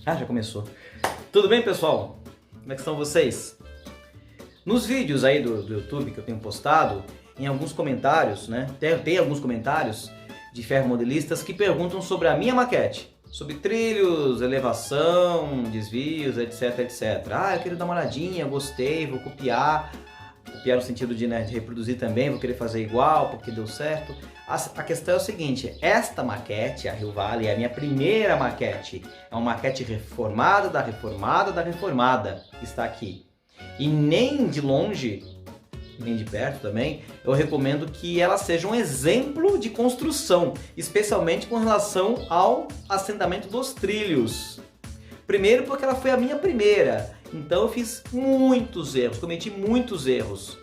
Ah, já começou. Tudo bem, pessoal? Como é que estão vocês? Nos vídeos aí do YouTube que eu tenho postado, em alguns comentários, né? Tem alguns comentários de ferromodelistas que perguntam sobre a minha maquete. Sobre trilhos, elevação, desvios, etc, etc. Ah, eu quero dar uma olhadinha, gostei, vou copiar. Copiar no sentido de, de reproduzir também, vou querer fazer igual porque deu certo. A questão é o seguinte, esta maquete, a Rio Valley, é a minha primeira maquete. É uma maquete reformada, da reformada, que está aqui. E nem de longe, nem de perto também, eu recomendo que ela seja um exemplo de construção, especialmente com relação ao assentamento dos trilhos. Primeiro porque ela foi a minha primeira, então eu fiz muitos erros, cometi muitos erros.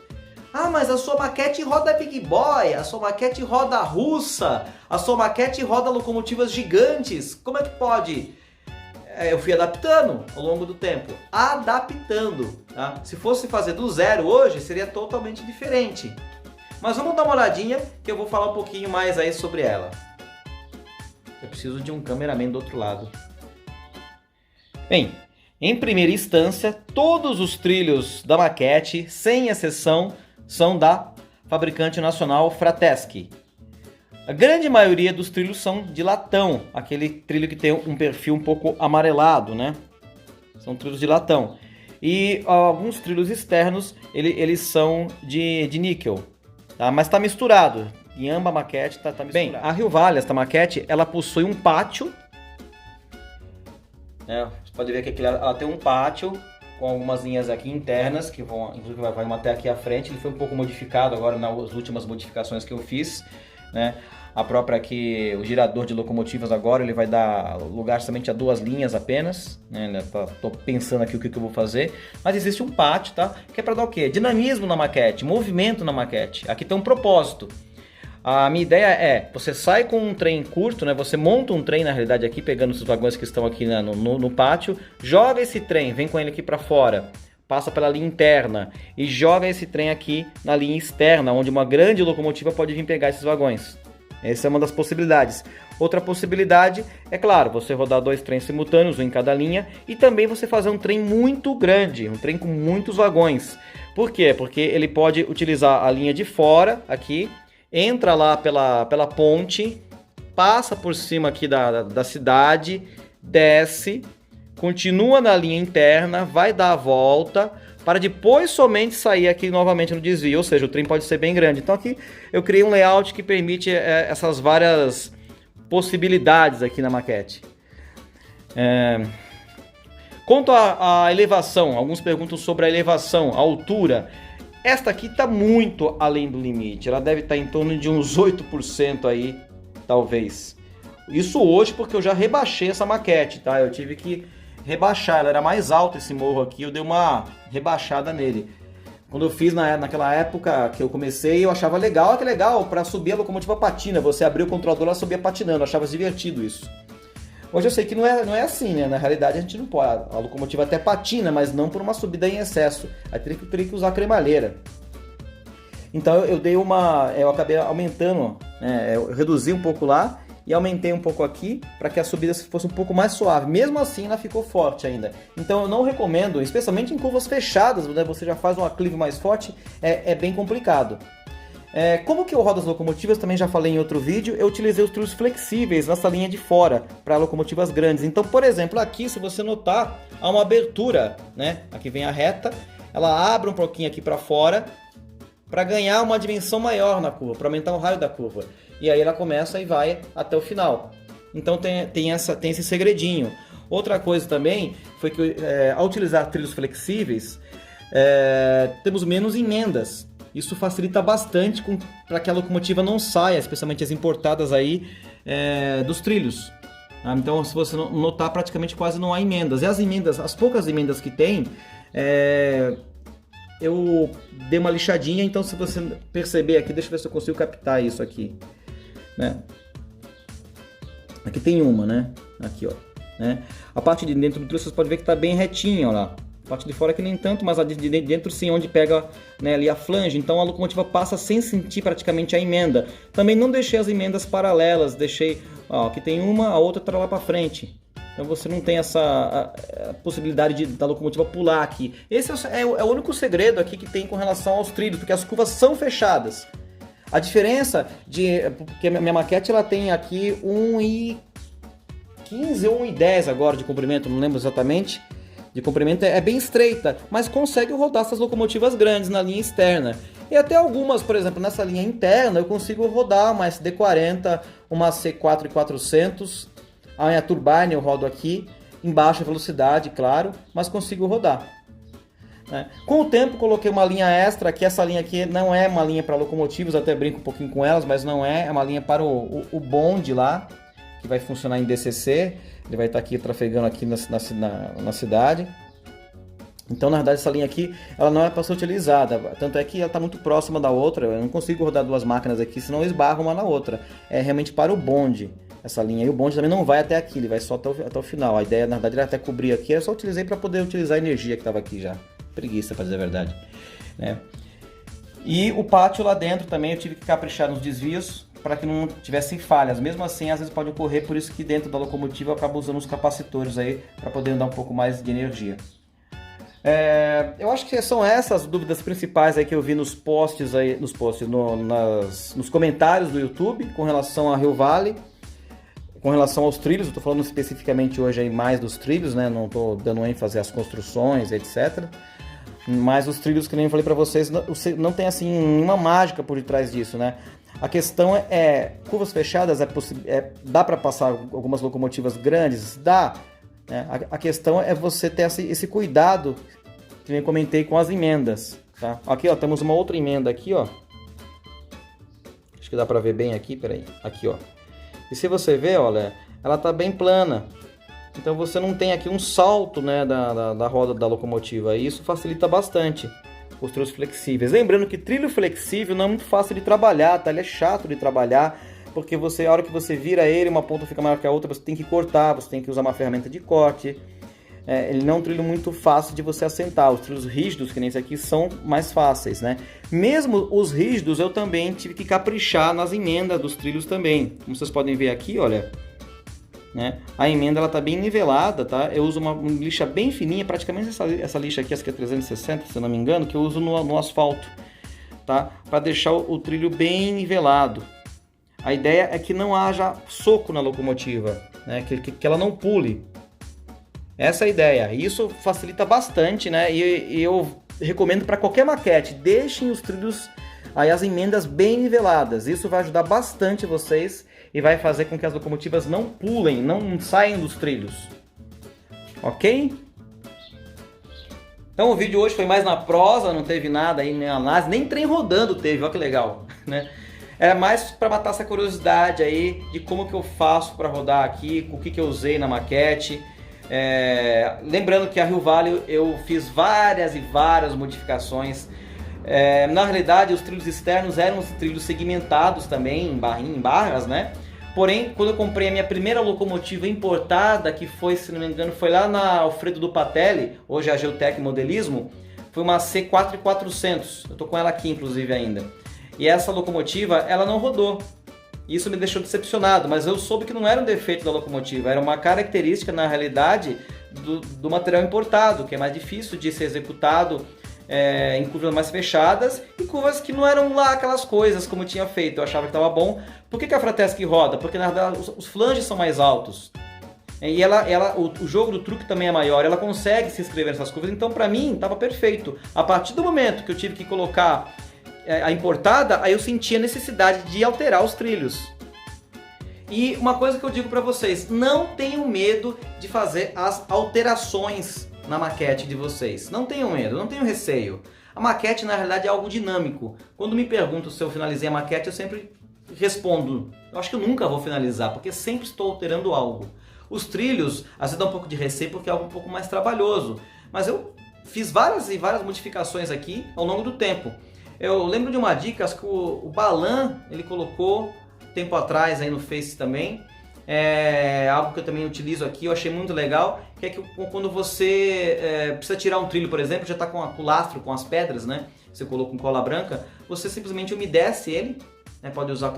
Ah, mas a sua maquete roda Big Boy, a sua maquete roda russa, a sua maquete roda locomotivas gigantes, como é que pode? Eu fui adaptando ao longo do tempo, adaptando. Tá? Se fosse fazer do zero hoje, seria totalmente diferente. Mas vamos dar uma olhadinha que eu vou falar um pouquinho mais aí sobre ela. Eu preciso de um cameraman do outro lado. Bem, em primeira instância, todos os trilhos da maquete, sem exceção, são da fabricante nacional Fratesc. A grande maioria dos trilhos são de latão, aquele trilho que tem um perfil um pouco amarelado, né? São trilhos de latão. E alguns trilhos externos, eles são de níquel, tá? Mas está misturado. Em ambas maquetes tá misturado. Bem, a Rio Valley, esta maquete, ela possui um pátio. Você pode ver que ela tem um pátio com algumas linhas aqui internas, que vão, inclusive vai até aqui à frente. Ele foi um pouco modificado agora nas últimas modificações que eu fiz, né? A própria aqui, o girador de locomotivas agora, ele vai dar lugar somente a duas linhas apenas, né? Tô pensando aqui o que eu vou fazer, mas existe um pátio, tá? Que é para dar o quê? Dinamismo na maquete, movimento na maquete. Aqui tem um propósito. A minha ideia é, você sai com um trem curto, né? Você monta um trem, na realidade, aqui, pegando os vagões que estão aqui, né, no pátio, joga esse trem, vem com ele aqui para fora, passa pela linha interna e joga esse trem aqui na linha externa, onde uma grande locomotiva pode vir pegar esses vagões. Essa é uma das possibilidades. Outra possibilidade é, claro, você rodar dois trens simultâneos, um em cada linha, e também você fazer um trem muito grande, um trem com muitos vagões. Por quê? Porque ele pode utilizar a linha de fora, aqui, entra lá pela ponte, passa por cima aqui da cidade, desce, continua na linha interna, vai dar a volta, para depois somente sair aqui novamente no desvio, ou seja, o trem pode ser bem grande. Então aqui eu criei um layout que permite essas várias possibilidades aqui na maquete. Quanto à elevação, alguns perguntam sobre a elevação, a altura. Esta aqui está muito além do limite, ela deve estar em torno de uns 8% aí, talvez. Isso hoje porque eu já rebaixei essa maquete, tá? Eu tive que rebaixar, ela era mais alta esse morro aqui, eu dei uma rebaixada nele. Quando eu fiz naquela época que eu comecei, eu achava legal, que legal, para subir a locomotiva patina, você abria o controlador, ela subia patinando, eu achava divertido isso. Hoje eu sei que não é assim, né? Na realidade a gente não pode, a locomotiva até patina, mas não por uma subida em excesso, aí teria que usar cremalheira. Então eu acabei aumentando, né? Eu reduzi um pouco lá, e aumentei um pouco aqui para que a subida fosse um pouco mais suave. Mesmo assim ela ficou forte ainda. Então eu não recomendo, especialmente em curvas fechadas, né, você já faz um aclive mais forte, é bem complicado. Como que eu rodo as locomotivas, também já falei em outro vídeo, eu utilizei os trilhos flexíveis nessa linha de fora para locomotivas grandes. Então, por exemplo, aqui, se você notar, há uma abertura, né? Aqui vem a reta, ela abre um pouquinho aqui para fora para ganhar uma dimensão maior na curva, para aumentar o raio da curva. E aí ela começa e vai até o final. Então tem esse segredinho. Outra coisa também foi que ao utilizar trilhos flexíveis, temos menos emendas. Isso facilita bastante para que a locomotiva não saia, especialmente as importadas aí dos trilhos. Então, se você notar, praticamente quase não há emendas. E as poucas emendas que tem, eu dei uma lixadinha. Então, se você perceber aqui, deixa eu ver se eu consigo captar isso aqui. Né? Aqui tem uma, né? Aqui, ó. Né? A parte de dentro do trilho, vocês podem ver que está bem retinha, ó lá. A parte de fora que nem tanto, mas a de dentro sim, onde pega, né, ali a flange. Então a locomotiva passa sem sentir praticamente a emenda. Também não deixei as emendas paralelas, deixei, ó, aqui tem uma, a outra está lá para frente. Então você não tem essa a possibilidade da locomotiva pular aqui. Esse é o único segredo aqui que tem com relação aos trilhos, porque as curvas são fechadas. A diferença porque a minha maquete ela tem aqui 1,15 ou 1,10 agora de comprimento, não lembro exatamente. De comprimento é bem estreita, mas consegue rodar essas locomotivas grandes na linha externa. E até algumas, por exemplo, nessa linha interna eu consigo rodar uma SD40, uma C4400, a minha turbine eu rodo aqui, em baixa velocidade, claro, mas consigo rodar. Com o tempo coloquei uma linha extra, que essa linha aqui não é uma linha para locomotivas, até brinco um pouquinho com elas, mas não é uma linha para o bonde lá, que vai funcionar em DCC, ele vai estar aqui trafegando aqui na cidade. Então, na verdade, essa linha aqui, ela não é para ser utilizada, tanto é que ela está muito próxima da outra, eu não consigo rodar duas máquinas aqui, senão eu esbarro uma na outra. É realmente para o bonde, essa linha, e o bonde também não vai até aqui, ele vai só até o final. A ideia, na verdade, era até cobrir aqui, eu só utilizei para poder utilizar a energia que estava aqui já. Preguiça, para dizer a verdade. Né? E o pátio lá dentro também eu tive que caprichar nos desvios, para que não tivessem falhas. Mesmo assim, às vezes pode ocorrer, por isso que dentro da locomotiva eu acabo usando os capacitores aí, para poder dar um pouco mais de energia. Eu acho que são essas dúvidas principais aí que eu vi nos posts aí, nos comentários do YouTube com relação a Rio Vale, com relação aos trilhos. Eu estou falando especificamente hoje aí mais dos trilhos, né? Não estou dando ênfase às construções, etc. Mas os trilhos, que nem eu falei para vocês, não tem assim nenhuma mágica por detrás disso, né? A questão curvas fechadas, dá para passar algumas locomotivas grandes? Dá. Né? A questão é você ter esse cuidado, que eu comentei com as emendas. Tá? Aqui, ó, temos uma outra emenda aqui, ó. Acho que dá para ver bem aqui, peraí. Aqui, ó. E se você ver, olha, ela tá bem plana. Então você não tem aqui um salto, né, da roda da locomotiva. E isso facilita bastante os trilhos flexíveis. Lembrando que trilho flexível não é muito fácil de trabalhar, tá? Ele é chato de trabalhar, porque a hora que você vira ele, uma ponta fica maior que a outra, você tem que cortar, você tem que usar uma ferramenta de corte. Ele não é um trilho muito fácil de você assentar. Os trilhos rígidos, que nem esse aqui, são mais fáceis, né? Mesmo os rígidos, eu também tive que caprichar nas emendas dos trilhos também. Como vocês podem ver aqui, olha, né? A emenda ela tá bem nivelada, tá? Eu uso uma lixa bem fininha, praticamente essa lixa aqui, essa que é 360, se eu não me engano, que eu uso no asfalto, tá? Para deixar o trilho bem nivelado. A ideia é que não haja soco na locomotiva, né? Que ela não pule. Essa é a ideia. Isso facilita bastante, né? E eu recomendo para qualquer maquete, deixem os trilhos, aí as emendas bem niveladas. Isso vai ajudar bastante vocês e vai fazer com que as locomotivas não pulem, não saiam dos trilhos. Ok? Então o vídeo hoje foi mais na prosa, não teve nada aí, nem análise, nem trem rodando teve, olha que legal, né? Era mais para matar essa curiosidade aí de como que eu faço para rodar aqui, o que eu usei na maquete. Lembrando que a Rio Vale eu fiz várias e várias modificações. Na realidade, os trilhos externos eram os trilhos segmentados também, em barras, né? Porém, quando eu comprei a minha primeira locomotiva importada, que foi, se não me engano, foi lá na Alfredo do Patelli, hoje é a Geotec Modelismo, foi uma C4400. Eu tô com ela aqui, inclusive, ainda. E essa locomotiva, ela não rodou. Isso me deixou decepcionado, mas eu soube que não era um defeito da locomotiva, era uma característica, na realidade, do material importado, que é mais difícil de ser executado em curvas mais fechadas e curvas que não eram lá aquelas coisas como eu tinha feito. Eu achava que estava bom. Por que a Fratesc roda? Porque na verdade os flanges são mais altos. E o jogo do truque também é maior, ela consegue se inscrever nessas curvas, então para mim estava perfeito. A partir do momento que eu tive que colocar a importada, aí eu senti a necessidade de alterar os trilhos. E uma coisa que eu digo para vocês, não tenham medo de fazer as alterações na maquete de vocês. Não tenham medo, não tenham receio. A maquete na realidade é algo dinâmico. Quando me perguntam se eu finalizei a maquete, eu sempre respondo, eu acho que eu nunca vou finalizar, porque sempre estou alterando algo. Os trilhos, às vezes dá um pouco de receio porque é algo um pouco mais trabalhoso, mas eu fiz várias e várias modificações aqui ao longo do tempo. Eu lembro de uma dica que o Balan, ele colocou tempo atrás aí no Face também, algo que eu também utilizo aqui, eu achei muito legal, que é que quando você precisa tirar um trilho, por exemplo, já está com o lastro, com as pedras, né? Você colocou com cola branca, você simplesmente umedece ele, né? Pode usar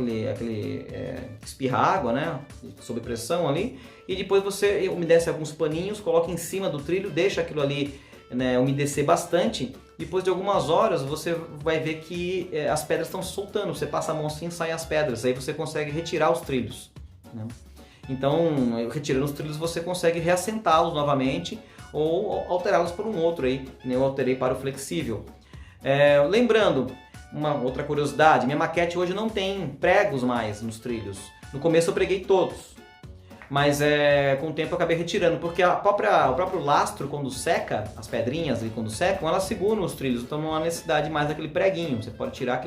espirrar água, né? Sob pressão ali, e depois você umedece alguns paninhos, coloca em cima do trilho, deixa aquilo ali, né, umedecer bastante. Depois de algumas horas você vai ver que as pedras estão soltando, você passa a mão assim e saem as pedras, aí você consegue retirar os trilhos, né? Então, retirando os trilhos você consegue reassentá-los novamente ou alterá-los por um outro aí, que nem eu alterei para o flexível. Lembrando, uma outra curiosidade, minha maquete hoje não tem pregos mais nos trilhos. No começo eu preguei todos, mas com o tempo eu acabei retirando, porque o próprio lastro, quando seca, as pedrinhas ali, quando secam, elas seguram os trilhos, então não há necessidade mais daquele preguinho. Você pode tirar,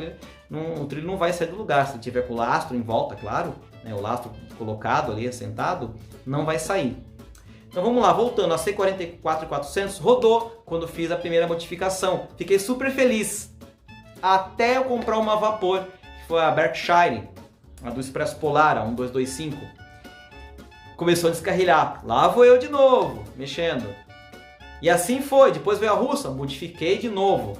o trilho não vai sair do lugar. Se tiver com o lastro em volta, claro, né, o lastro colocado ali, assentado, não vai sair. Então vamos lá, voltando, a C44-400 rodou quando fiz a primeira modificação. Fiquei super feliz, até eu comprar uma a vapor, que foi a Berkshire, a do Expresso Polar, a 1225. Começou a descarrilhar, lá vou eu de novo, mexendo. E assim foi, depois veio a russa, modifiquei de novo.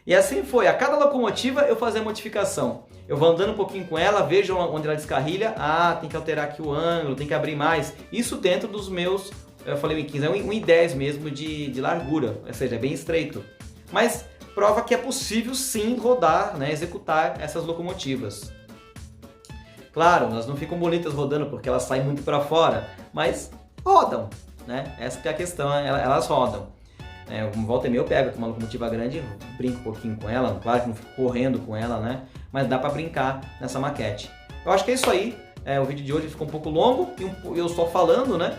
E assim foi, a cada locomotiva eu fazia modificação. Eu vou andando um pouquinho com ela, vejo onde ela descarrilha, tem que alterar aqui o ângulo, tem que abrir mais. Isso dentro dos meus, eu falei 1,15, é 1,10 mesmo de largura, ou seja, é bem estreito. Mas prova que é possível sim rodar, né, executar essas locomotivas. Claro, elas não ficam bonitas rodando porque elas saem muito para fora, mas rodam, né? Essa que é a questão, elas rodam. Volta e meia eu pego aqui uma locomotiva grande, brinco um pouquinho com ela, claro que não fico correndo com ela, né? Mas dá para brincar nessa maquete. Eu acho que é isso aí, o vídeo de hoje ficou um pouco longo, e eu só falando, né?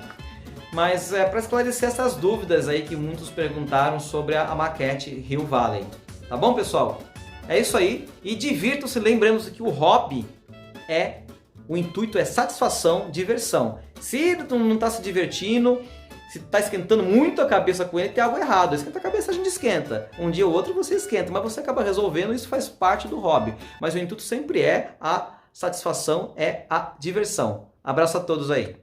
Mas para esclarecer essas dúvidas aí que muitos perguntaram sobre a maquete Hill Valley. Tá bom, pessoal? É isso aí, e divirtam-se, lembrando-se que o hobby o intuito é satisfação, diversão. Se não está se divertindo, se está esquentando muito a cabeça com ele, tem algo errado. Esquenta a cabeça, a gente esquenta. Um dia ou outro você esquenta, mas você acaba resolvendo, isso faz parte do hobby. Mas o intuito sempre a satisfação, a diversão. Abraço a todos aí.